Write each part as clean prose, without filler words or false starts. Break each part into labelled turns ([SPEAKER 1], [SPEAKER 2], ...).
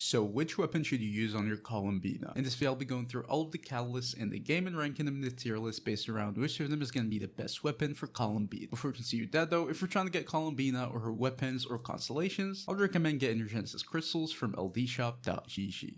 [SPEAKER 1] So which weapon should you use on your Columbina? In this video I'll be going through all of the catalysts in the game and ranking them in the tier list based around which of them is going to be the best weapon for Columbina. Before we continue that though, if you're trying to get Columbina or her weapons or constellations, I would recommend getting your Genesis crystals from LDshop.gg.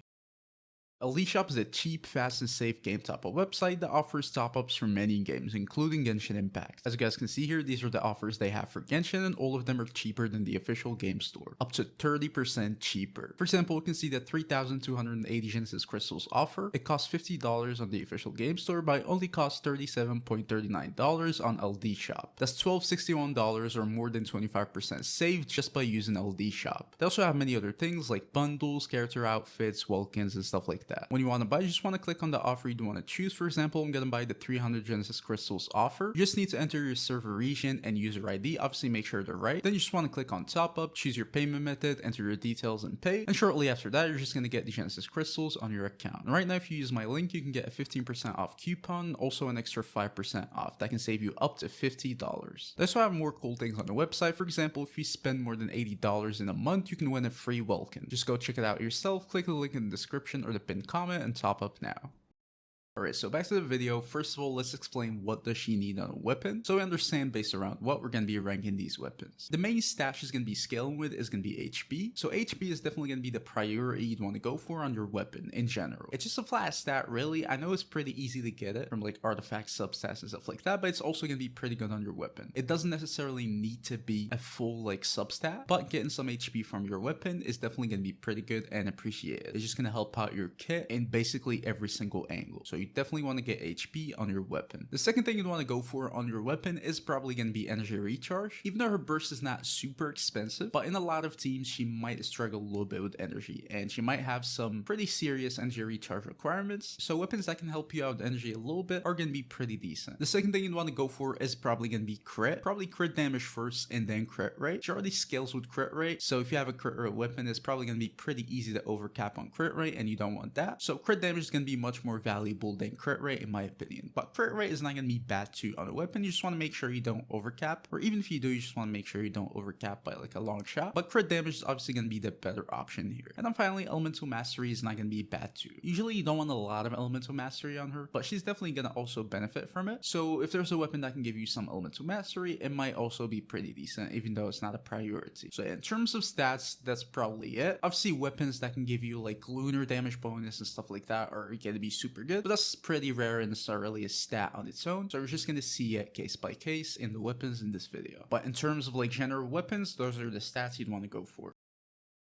[SPEAKER 1] LDshop is a cheap, fast, and safe game top-up website that offers top-ups for many games, including Genshin Impact. As you guys can see here, these are the offers they have for Genshin, and all of them are cheaper than the official game store, up to 30% cheaper. For example, you can see that 3,280 Genesis crystals offer. It costs $50 on the official game store, but it only costs $37.39 on LDshop. That's $12.61 or more than 25% saved just by using LDshop. They also have many other things like bundles, character outfits, Welkins, and stuff like that. When you want to buy, you just want to click on the offer you want to choose. For example, I'm going to buy the 300 Genesis crystals offer. You just need to enter your server region and user ID. Obviously make sure they're right. Then you just want to click on top up, choose your payment method, enter your details and pay. And shortly after that, you're just going to get the Genesis crystals on your account. And right now, if you use my link, you can get a 15% off coupon, also an extra 5% off. That can save you up to $50. They also have more cool things on the website. For example, if you spend more than $80 in a month, you can win a free Welkin. Just go check it out yourself. Click the link in the description or the pinned comment and top up now. Alright, so back to the video. First of all, let's explain what does she need on a weapon, so we understand based around what we're going to be ranking these weapons. The main stat she's going to be scaling with is going to be HP, so HP is definitely going to be the priority you'd want to go for on your weapon in general. It's just a flat stat really. I know it's pretty easy to get it from like artifact substats and stuff like that, but it's also going to be pretty good on your weapon. It doesn't necessarily need to be a full like substat, but getting some HP from your weapon is definitely going to be pretty good and appreciated. It's just going to help out your kit in basically every single angle, so you definitely want to get HP on your weapon. The second thing you'd want to go for on your weapon is probably going to be energy recharge. Even though her burst is not super expensive, but in a lot of teams she might struggle a little bit with energy and she might have some pretty serious energy recharge requirements, so weapons that can help you out with energy a little bit are going to be pretty decent. The second thing you'd want to go for is probably going to be crit. Probably crit damage first and then crit rate. She already scales with crit rate, so if you have a crit rate weapon, it's probably going to be pretty easy to overcap on crit rate and you don't want that. So crit damage is going to be much more valuable than crit rate in my opinion, but crit rate is not going to be bad too on a weapon. You just want to make sure you don't overcap, or even if you do, you just want to make sure you don't overcap by like a long shot, but crit damage is obviously going to be the better option here. And then finally, elemental mastery is not going to be bad too. Usually you don't want a lot of elemental mastery on her, but she's definitely going to also benefit from it. So if there's a weapon that can give you some elemental mastery, it might also be pretty decent, even though it's not a priority. So in terms of stats, that's probably it. Obviously weapons that can give you like lunar damage bonus and stuff like that are going to be super good, but that's pretty rare and it's not really a stat on its own, so we're just going to see it case by case in the weapons in this video. But in terms of like general weapons, those are the stats you'd want to go for.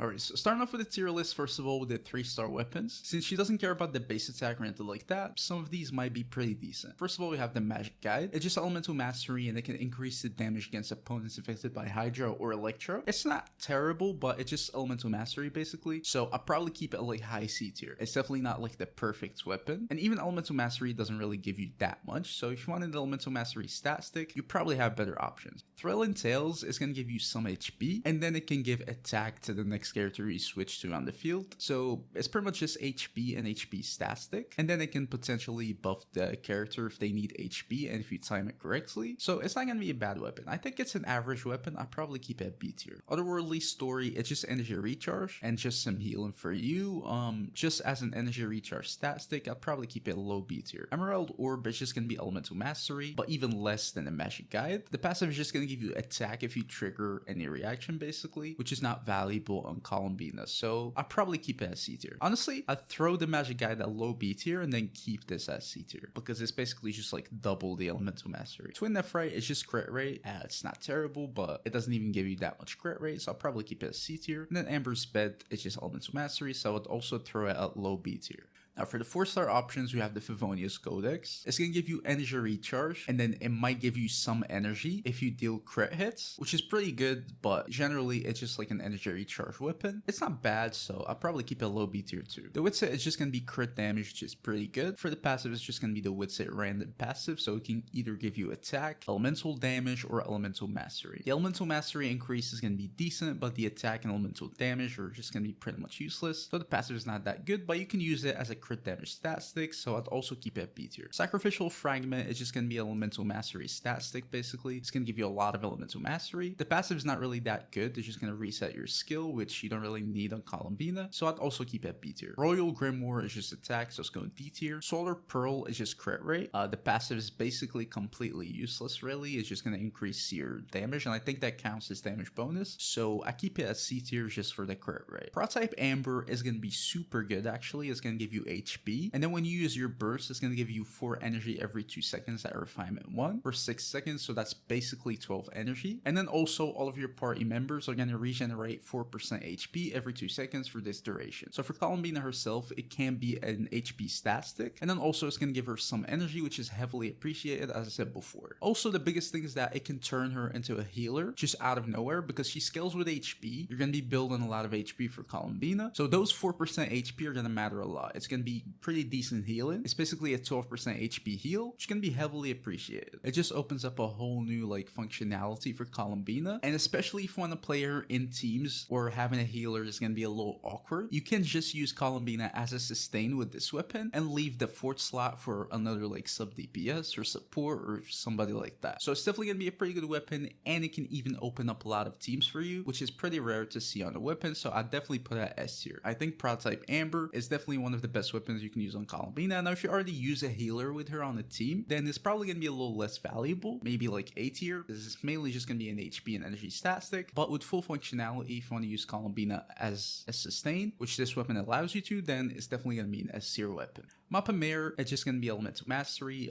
[SPEAKER 1] Alright, so starting off with the tier list, first of all, with the 3-star weapons. Since she doesn't care about the base attack or anything like that, some of these might be pretty decent. First of all, we have the Magic Guide. It's just elemental mastery and it can increase the damage against opponents affected by Hydra or Electro. It's not terrible, but it's just elemental mastery basically, so I'll probably keep it like high C tier. It's definitely not like the perfect weapon, and even elemental mastery doesn't really give you that much, so if you want an elemental mastery stat stick, you probably have better options. Thrill and Tails is going to give you some HP, and then it can give attack to the next character you switch to on the field, so it's pretty much just HP and HP stat stick, and then it can potentially buff the character if they need HP and if you time it correctly, so it's not going to be a bad weapon. I think it's an average weapon. I'd probably keep it at B tier. Otherworldly Story, it's just energy recharge and just some healing for you. Just as an energy recharge stat stick, I'd probably keep it low B tier. Emerald Orb is just going to be elemental mastery, but even less than the Magic Guide. The passive is just going to give you attack if you trigger any reaction basically, which is not valuable on Columbina, so I'll probably keep it at C tier. Honestly, I'd throw the Magic Guide at low B tier and then keep this at C tier because it's basically just like double the elemental mastery. Twin Nephrite is just crit rate. It's not terrible, but it doesn't even give you that much crit rate, so I'll probably keep it at C tier. And then Amber's Bed is just elemental mastery, so I would also throw it at low B tier. Now for the 4-star options, we have the Favonius Codex. It's going to give you energy recharge, and then it might give you some energy if you deal crit hits, which is pretty good, but generally it's just like an energy recharge weapon. It's not bad, so I'll probably keep it low B tier too. The Witset is just going to be crit damage, which is pretty good. For the passive, it's just going to be the Witset random passive, so it can either give you attack, elemental damage, or elemental mastery. The elemental mastery increase is going to be decent, but the attack and elemental damage are just going to be pretty much useless, so the passive is not that good, but you can use it as a crit damage stat stick, so I'd also keep it at B tier. Sacrificial Fragment is just going to be elemental mastery stat stick basically. It's going to give you a lot of elemental mastery. The passive is not really that good. It's just going to reset your skill, which you don't really need on Columbina, so I'd also keep it at B tier. Royal Grimoire is just attack, so it's going D tier. Solar Pearl is just crit rate. The passive is basically completely useless really. It's just going to increase your damage, and I think that counts as damage bonus, so I keep it at C tier just for the crit rate. Prototype Amber is going to be super good actually. It's going to give you HP, and then when you use your burst, it's going to give you 4 energy every 2 seconds at refinement 1 for 6 seconds, so that's basically 12 energy. And then also all of your party members are going to regenerate 4% HP every 2 seconds for this duration. So for Columbina herself, it can be an HP stat stick, and then also it's going to give her some energy, which is heavily appreciated as I said before. Also the biggest thing is that it can turn her into a healer just out of nowhere because she scales with HP. You're going to be building a lot of HP for Columbina, so those 4% HP are going to matter a lot. It's going to be pretty decent healing. It's basically a 12% HP heal, which can be heavily appreciated. It just opens up a whole new like functionality for Columbina, and especially if you want to play her in teams or having a healer is going to be a little awkward, you can just use Columbina as a sustain with this weapon and leave the 4th slot for another like sub DPS or support or somebody like that. So it's definitely going to be a pretty good weapon, and it can even open up a lot of teams for you, which is pretty rare to see on a weapon, so I definitely put it at S tier. I think Prototype Amber is definitely one of the best weapons you can use on Columbina. Now if you already use a healer with her on a team, then it's probably going to be a little less valuable, maybe like A tier. This is mainly just going to be an HP and energy stat stick, but with full functionality, if you want to use Columbina as a sustain, which this weapon allows you to, then it's definitely going to be an S tier weapon. Mappa Mare, it's just going to be elemental mastery,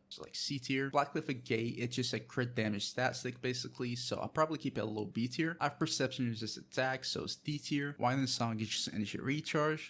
[SPEAKER 1] it's like C tier. Blackcliff Gate, it's just a crit damage stat stick basically, so I'll probably keep it a low B tier. I have Perception is just attack, so it's D tier. Wine and Song is just energy recharge,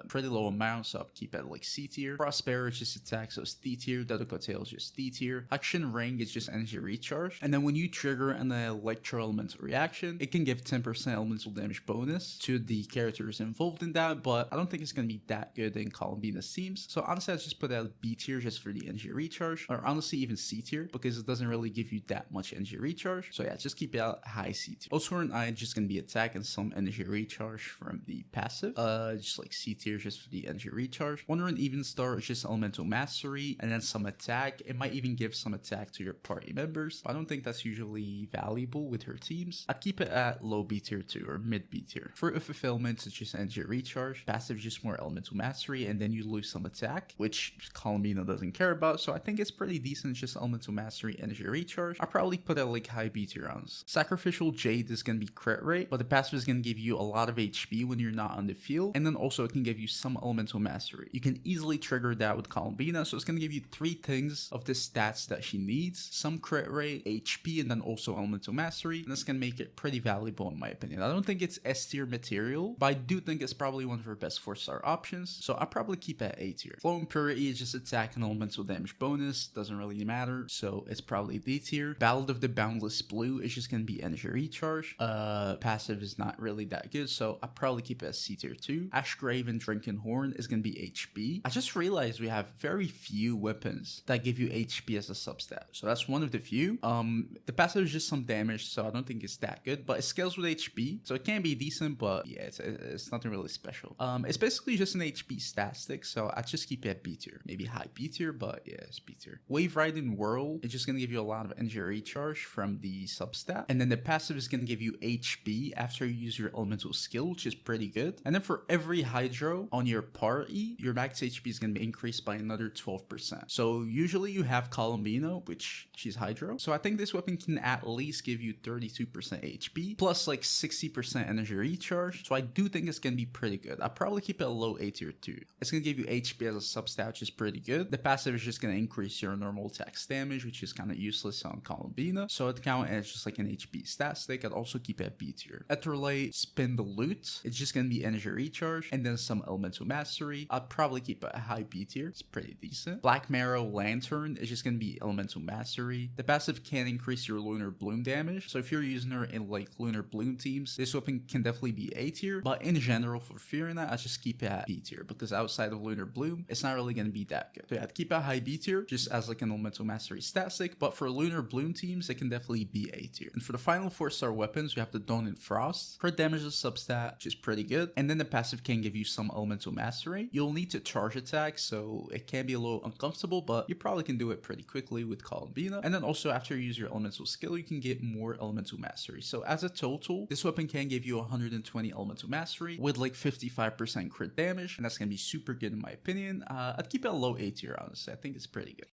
[SPEAKER 1] pretty low amount, so I'll keep it like C tier. Prospero is just attack, so it's D tier. Dodoco Tail is just D tier. Action Ring is just energy recharge, and then when you trigger an electro elemental reaction, it can give 10% elemental damage bonus to the characters involved in that, but I don't think it's going to be that good in Columbina's team. So honestly, I just put out B tier just for the energy recharge, or honestly even C tier because it doesn't really give you that much energy recharge. So yeah, just keep it out high C tier. Oshoran Eye just gonna be attack and some energy recharge from the passive. Just like C tier just for the energy recharge. Wandering Even Star is just elemental mastery and then some attack. It might even give some attack to your party members. I don't think that's usually valuable with her teams. I'd keep it at low B tier too, or mid B tier. Fruit of Fulfillment is just energy recharge. Passive is just more elemental mastery, and then you lose some attack, which Columbina doesn't care about, so I think it's pretty decent, just elemental mastery, energy recharge. I'll probably put it like high B tier rounds. Sacrificial Jade is going to be crit rate, but the passive is going to give you a lot of HP when you're not on the field, and then also it can give you some elemental mastery. You can easily trigger that with Columbina, so it's going to give you 3 things of the stats that she needs: some crit rate, HP, and then also elemental mastery, and that's going to make it pretty valuable in my opinion. I don't think it's S tier material, but I do think it's probably one of her best 4-star options, so I'll probably keep it at A tier. Flow Impurity is just attack and elemental damage bonus, doesn't really matter, so it's probably D tier. Ballad of the Boundless Blue is just gonna be energy recharge. Passive is not really that good, so I'll probably keep it as C tier too. Ashgrave and Drinking Horn is gonna be HP. I just realized we have very few weapons that give you HP as a substat, so that's one of the few. The passive is just some damage, so I don't think it's that good, but it scales with HP, so it can be decent, but yeah, it's nothing really special. It's basically just an HP stat stick, so I just keep it at B tier, maybe high B tier, but yeah, it's B tier. Wave Riding Whirl is just gonna give you a lot of energy recharge from the substat, and then the passive is gonna give you HP after you use your elemental skill, which is pretty good. And then for every hydro on your party, your max HP is gonna be increased by another 12%. So usually you have Columbina, which she's hydro, so I think this weapon can at least give you 32% HP plus like 60% energy recharge, so I do think it's gonna be pretty good. I'll probably keep it a low A tier too. It's gonna give you HP as a substat, which is pretty good. The passive is just going to increase your normal attacks damage, which is kind of useless on Columbina, so it count as just like an HP stat stick. I'd also keep it at B tier. Etherlight Spin the Loot, it's just going to be energy recharge and then some elemental mastery. I'd probably keep it a high B tier. It's pretty decent. Black Marrow Lantern is just going to be elemental mastery. The passive can increase your Lunar Bloom damage, so if you're using her in like Lunar Bloom teams, this weapon can definitely be A tier, but in general for Fiorina, I just keep it at B tier because outside of Lunar Lunar Bloom, it's not really going to be that good. So yeah, keep it high B tier, just as like an elemental mastery stat stick, but for Lunar Bloom teams, it can definitely be A tier. And for the final 4-star weapons, we have the Dawn and Frost. Crit damage is a substat, which is pretty good, and then the passive can give you some elemental mastery. You'll need to charge attack, so it can be a little uncomfortable, but you probably can do it pretty quickly with Columbina. And then also after you use your elemental skill, you can get more elemental mastery. So as a total, this weapon can give you 120 elemental mastery with like 55% crit damage, and that's gonna be super good in my opinion. I'd keep it a low A tier, honestly. I think it's pretty good.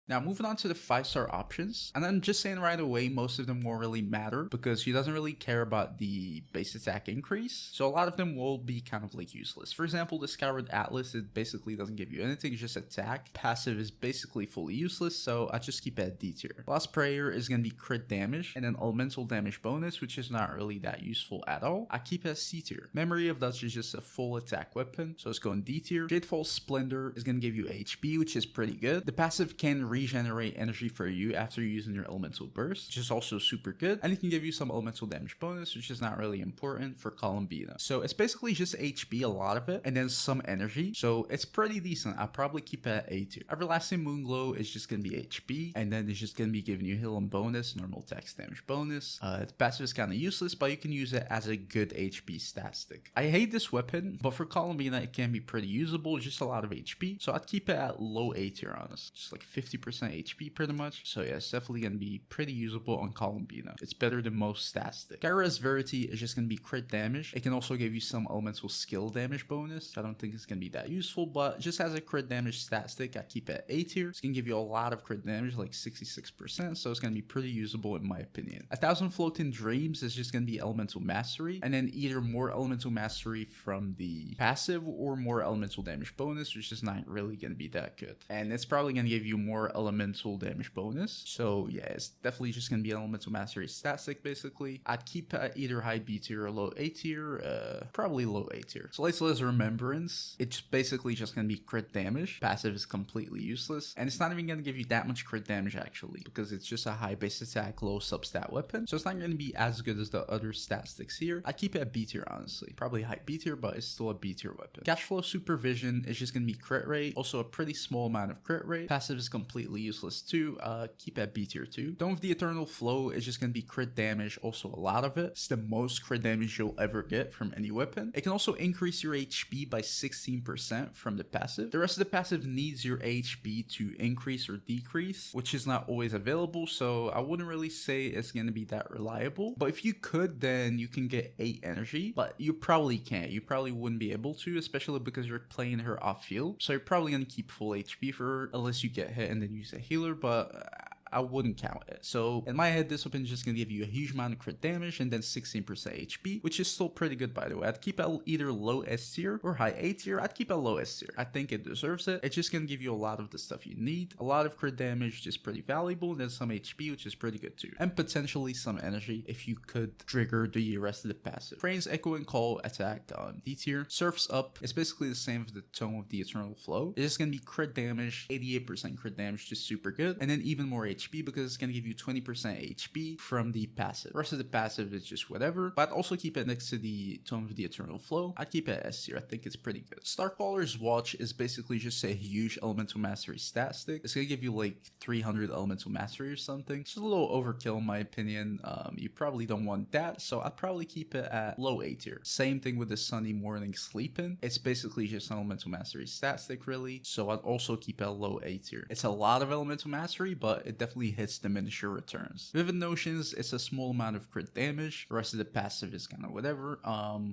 [SPEAKER 1] Now moving on to the 5-star options, and I'm just saying right away, most of them won't really matter because she doesn't really care about the base attack increase, so a lot of them will be kind of like useless. For example, the Scoured Atlas, it basically doesn't give you anything, it's just attack. Passive is basically fully useless, so I just keep it at D tier. Last Prayer is going to be crit damage and an elemental damage bonus, which is not really that useful at all. I keep it at C tier. Memory of Dutch is just a full attack weapon, so it's going D tier. Jadefall Splendor is going to give you HP, which is pretty good. The passive can regenerate energy for you after using your elemental burst, which is also super good, and it can give you some elemental damage bonus, which is not really important for Columbina. So it's basically just HP, a lot of it, and then some energy, so it's pretty decent. I'll probably keep it at A tier. Everlasting Moonglow is just gonna be HP, and then it's just gonna be giving you heal and bonus, normal attacks damage bonus. The passive is kind of useless, but you can use it as a good HP stat stick. I hate this weapon, but for Columbina it can be pretty usable, just a lot of HP, so I'd keep it at low A tier, honest, just like 50% HP pretty much. So yeah, it's definitely gonna be pretty usable on Columbina. It's better than most stat stick. Gyra's Verity is just gonna be crit damage. It can also give you some elemental skill damage bonus. I don't think it's gonna be that useful, but just as a crit damage stat stick, I keep it at A tier. It's gonna give you a lot of crit damage, like 66%, so it's gonna be pretty usable in my opinion. 1,000 Floating Dreams is just gonna be elemental mastery, and then either more elemental mastery from the passive or more elemental damage bonus, which is not really gonna be that good. And it's probably gonna give you more elemental damage bonus, so yeah, it's definitely just gonna be an elemental mastery stat stick basically. I'd keep either high B tier or low A tier, probably low A tier. So Slaycel's Remembrance, it's basically just gonna be crit damage. Passive is completely useless, and it's not even gonna give you that much crit damage actually, because it's just a high base attack, low substat weapon, so it's not gonna be as good as the other stat sticks here. I keep it at B tier honestly, probably high B tier, but it's still a B tier weapon. Cashflow Supervision is just gonna be crit rate, also a pretty small amount of crit rate. Passive is completely useless too, keep at B tier too. Dome of the Eternal Flow is just gonna be crit damage, also a lot of it. It's the most crit damage you'll ever get from any weapon. It can also increase your HP by 16% from the passive. The rest of the passive needs your HP to increase or decrease, which is not always available, so I wouldn't really say it's gonna be that reliable. But if you could, then you can get 8 energy, but you probably can't. You probably wouldn't be able to, especially because you're playing her off field, so you're probably gonna keep full HP for her unless you get hit and then use a healer, but I wouldn't count it. So in my head, this weapon is just gonna give you a huge amount of crit damage and then 16% HP, which is still pretty good by the way. I'd keep it either low S tier or high A tier. I'd keep it low S tier. I think it deserves it. It's just gonna give you a lot of the stuff you need. A lot of crit damage, which is pretty valuable, and then some HP, which is pretty good too. And potentially some energy if you could trigger the rest of the passive. Crane's Echo and Call attack on D tier. Surf's Up is basically the same as the Tome of the Eternal Flow. It's just gonna be crit damage, 88% crit damage, just super good. And then even more HP because it's going to give you 20% HP from the passive. The rest of the passive is just whatever, but I'd also keep it next to the Tome of the Eternal Flow. I'd keep it S tier. I think it's pretty good. Starcaller's Watch is basically just a huge elemental mastery stat stick. It's going to give you like 300 elemental mastery or something. It's a little overkill in my opinion. You probably don't want that, so I'd probably keep it at low A tier. Same thing with the Sunny Morning Sleeping. It's basically just an elemental mastery stat stick really, so I'd also keep it at low A tier. It's a lot of elemental mastery, but it definitely hits diminish your returns. Vivid Notions, it's a small amount of crit damage. The rest of the passive is kind of whatever.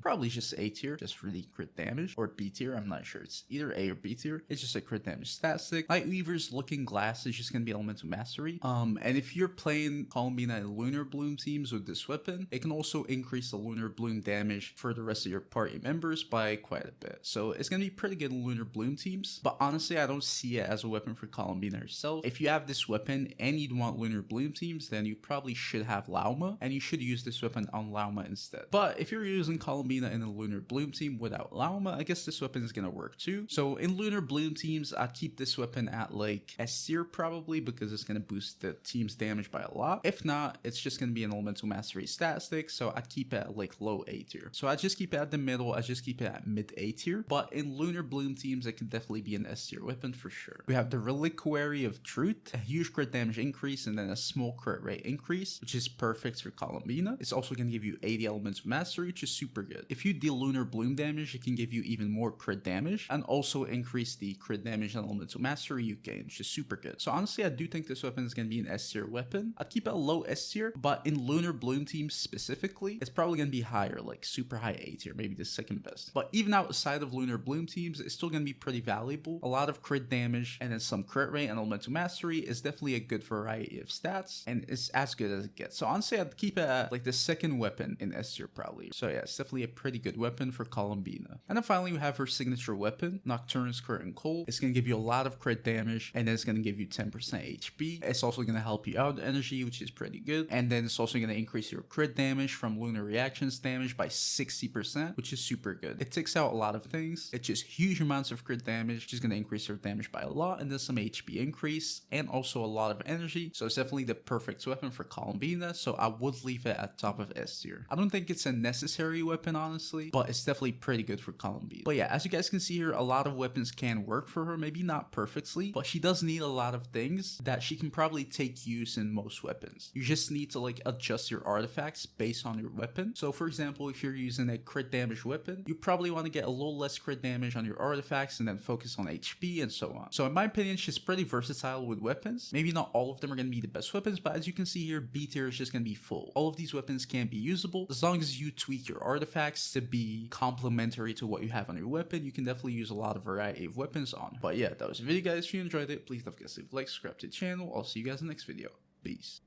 [SPEAKER 1] Probably just A tier, just for the crit damage, or B tier. I'm not sure. It's either A or B tier. It's just a crit damage stat stick. Lightweaver's Looking Glass is just gonna be elemental mastery. And if you're playing Columbina and Lunar Bloom teams with this weapon, it can also increase the Lunar Bloom damage for the rest of your party members by quite a bit. So it's gonna be pretty good in Lunar Bloom teams. But honestly, I don't see it as a weapon for Columbina herself. If you have this weapon and you'd want Lunar Bloom teams, then you probably should have Lauma, and you should use this weapon on Lauma instead. But if you're using Columbina in a Lunar Bloom team without Lauma, I guess this weapon is gonna work too. So in Lunar Bloom teams, I'd keep this weapon at like S tier probably, because it's gonna boost the team's damage by a lot. If not, it's just gonna be an Elemental Mastery stat stick, so I'd keep it at like low A tier. So I just keep it at the middle, I just keep it at mid A tier. But in Lunar Bloom teams, it can definitely be an S tier weapon for sure. We have the Reliquary of Truth, a huge crit damage increase and then a small crit rate increase, which is perfect for Columbina. It's also gonna give you 80 Elemental Mastery, which is super good. If you deal Lunar Bloom damage, it can give you even more crit damage and also increase the crit damage and Elemental Mastery you gain, which is super good. So honestly, I do think this weapon is gonna be an S tier weapon. I'd keep it a low S tier, but in Lunar Bloom teams specifically, it's probably gonna be higher, like super high A tier, maybe the second best. But even outside of Lunar Bloom teams, it's still gonna be pretty valuable. A lot of crit damage and then some crit rate and Elemental Mastery is definitely a good variety of stats, and it's as good as it gets. So honestly, I'd keep it at like the second weapon in S tier probably. So yeah, it's definitely a pretty good weapon for Columbina. And then finally, we have her signature weapon, Nocturnus Curtain Cold. It's gonna give you a lot of crit damage, and then it's gonna give you 10% HP. It's also gonna help you out energy, which is pretty good. And then it's also gonna increase your crit damage from lunar reactions damage by 60%, which is super good. It takes out a lot of things. It's just huge amounts of crit damage, which is gonna increase your damage by a lot, and then some HP increase, and also a lot of energy. So it's definitely the perfect weapon for Columbina, so I would leave it at top of S tier. I don't think it's a necessary weapon, honestly, but it's definitely pretty good for Columbina. But yeah, as you guys can see here, a lot of weapons can work for her, maybe not perfectly, but she does need a lot of things that she can probably take use in most weapons. You just need to like adjust your artifacts based on your weapon. So for example, if you're using a crit damage weapon, you probably want to get a little less crit damage on your artifacts and then focus on HP and so on. So in my opinion, she's pretty versatile with weapons. Maybe not all of them are going to be the best weapons, but as you can see here, B tier is just going to be full. All of these weapons can be usable as long as you tweak your artifacts to be complementary to what you have on your weapon. You can definitely use a lot of variety of weapons on. But yeah, that was the video, guys. If you enjoyed it, please don't forget to leave a like, subscribe to the channel. I'll see you guys in the next video. Peace.